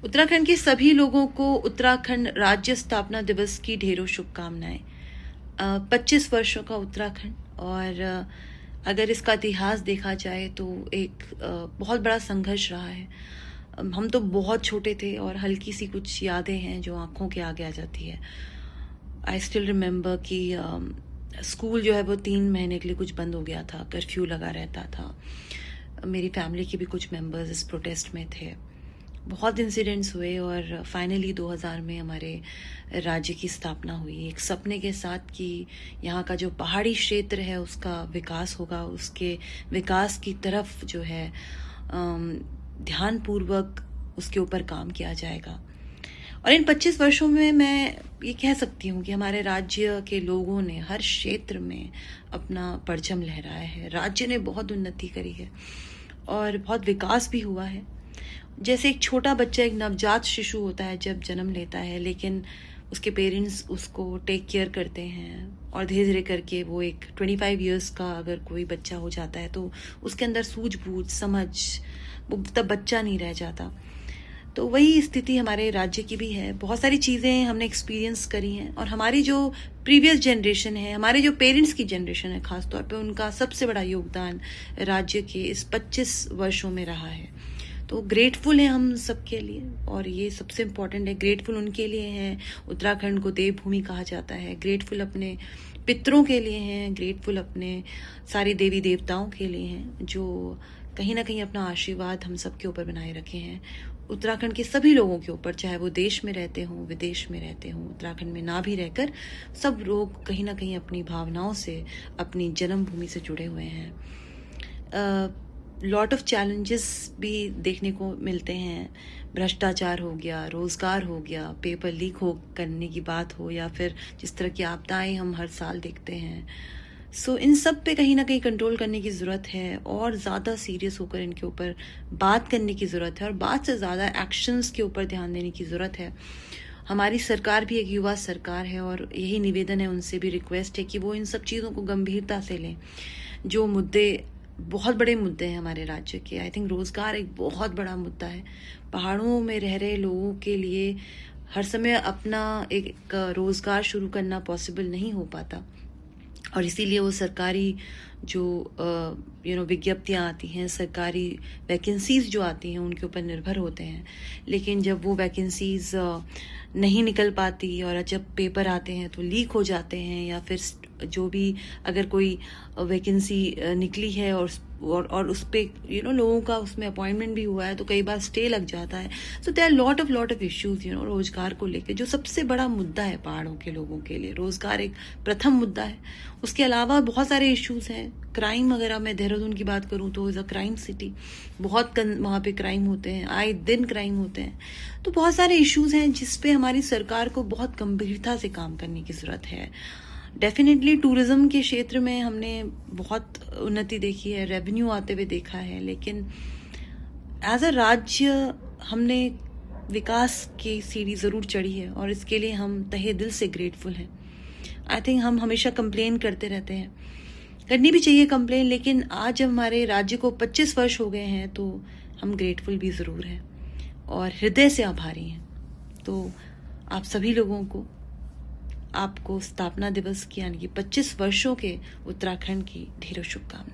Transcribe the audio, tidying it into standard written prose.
उत्तराखंड के सभी लोगों को उत्तराखंड राज्य स्थापना दिवस की ढेरों शुभकामनाएं। 25 वर्षों का उत्तराखंड और अगर इसका इतिहास देखा जाए तो एक बहुत बड़ा संघर्ष रहा है। हम तो बहुत छोटे थे और हल्की सी कुछ यादें हैं जो आंखों के आगे आ जाती है। आई स्टिल रिमेम्बर कि स्कूल जो है वो 3 महीने के लिए कुछ बंद हो गया था, कर्फ्यू लगा रहता था। मेरी फैमिली के भी कुछ मेंबर्स इस प्रोटेस्ट में थे। बहुत इंसिडेंट्स हुए और फाइनली 2000 में हमारे राज्य की स्थापना हुई एक सपने के साथ कि यहाँ का जो पहाड़ी क्षेत्र है उसका विकास होगा, उसके विकास की तरफ जो है ध्यानपूर्वक उसके ऊपर काम किया जाएगा। और इन 25 वर्षों में मैं ये कह सकती हूँ कि हमारे राज्य के लोगों ने हर क्षेत्र में अपना परचम लहराया है। राज्य ने बहुत उन्नति करी है और बहुत विकास भी हुआ है। जैसे एक छोटा बच्चा, एक नवजात शिशु होता है जब जन्म लेता है, लेकिन उसके पेरेंट्स उसको टेक केयर करते हैं और धीरे धीरे करके वो एक 25 इयर्स का अगर कोई बच्चा हो जाता है तो उसके अंदर सूझबूझ समझ, वो तब बच्चा नहीं रह जाता। तो वही स्थिति हमारे राज्य की भी है। बहुत सारी चीज़ें हमने एक्सपीरियंस करी हैं और हमारी जो प्रीवियस जनरेशन है, हमारे जो पेरेंट्स की जनरेशन है खासतौर पे, उनका सबसे बड़ा योगदान राज्य के इस 25 वर्षों में रहा है। तो ग्रेटफुल हैं हम सबके लिए और ये सबसे इम्पोर्टेंट है। ग्रेटफुल उनके लिए हैं, उत्तराखंड को देवभूमि कहा जाता है। ग्रेटफुल अपने पितरों के लिए हैं, ग्रेटफुल अपने सारे देवी देवताओं के लिए हैं जो कहीं ना कहीं अपना आशीर्वाद हम सबके ऊपर बनाए रखे हैं। उत्तराखंड के सभी लोगों के ऊपर, चाहे वो देश में रहते हों, विदेश में रहते हों, उत्तराखंड में ना भी रहकर, सब लोग कहीं ना कहीं अपनी भावनाओं से अपनी जन्मभूमि से जुड़े हुए हैं। लॉट ऑफ चैलेंजेस भी देखने को मिलते हैं। भ्रष्टाचार हो गया, रोज़गार हो गया, पेपर लीक हो करने की बात हो, या फिर जिस तरह की आपदाएं हम हर साल देखते हैं। सो इन सब पे कहीं ना कहीं कंट्रोल करने की ज़रूरत है और ज़्यादा सीरियस होकर इनके ऊपर बात करने की ज़रूरत है और बात से ज़्यादा एक्शंस के ऊपर ध्यान देने की ज़रूरत है। हमारी सरकार भी एक युवा सरकार है और यही निवेदन है, उनसे भी रिक्वेस्ट है कि वो इन सब चीज़ों को गंभीरता से लें। जो मुद्दे, बहुत बड़े मुद्दे हैं हमारे राज्य के। आई थिंक रोज़गार एक बहुत बड़ा मुद्दा है। पहाड़ों में रह रहे लोगों के लिए हर समय अपना एक रोज़गार शुरू करना पॉसिबल नहीं हो पाता और इसीलिए वो सरकारी जो विज्ञप्तियाँ आती हैं, सरकारी वैकेंसीज़ जो आती हैं, उनके ऊपर निर्भर होते हैं। लेकिन जब वो वैकेंसीज़ नहीं निकल पाती और जब पेपर आते हैं तो लीक हो जाते हैं, या फिर जो भी अगर कोई वैकेंसी निकली है और उस पे लोगों का उसमें अपॉइंटमेंट भी हुआ है तो कई बार स्टे लग जाता है। So there lot of issues रोजगार को लेके, जो सबसे बड़ा मुद्दा है पहाड़ों के लोगों के लिए। रोजगार एक प्रथम मुद्दा है। उसके अलावा बहुत सारे इश्यूज हैं। क्राइम, अगर मैं देहरादून की बात करूं तो इज़ अ क्राइम सिटी। बहुत वहाँ पे क्राइम होते हैं, आए दिन क्राइम होते हैं। तो बहुत सारे इश्यूज हैं जिस पे हमारी सरकार को बहुत गंभीरता से काम करने की ज़रूरत है। डेफिनेटली टूरिज्म के क्षेत्र में हमने बहुत उन्नति देखी है, रेवेन्यू आते हुए देखा है, लेकिन एज अ राज्य हमने विकास की सीढ़ी ज़रूर चढ़ी है और इसके लिए हम तहे दिल से ग्रेटफुल हैं। आई थिंक हम हमेशा कंप्लेन करते रहते हैं, करनी भी चाहिए कंप्लेन, लेकिन आज जब हमारे राज्य को 25 वर्ष हो गए हैं तो हम ग्रेटफुल भी ज़रूर हैं और हृदय से आभारी हैं। तो आप सभी लोगों को, आपको स्थापना दिवस की यानी कि 25 वर्षों के उत्तराखंड की ढेरों शुभकामनाएं।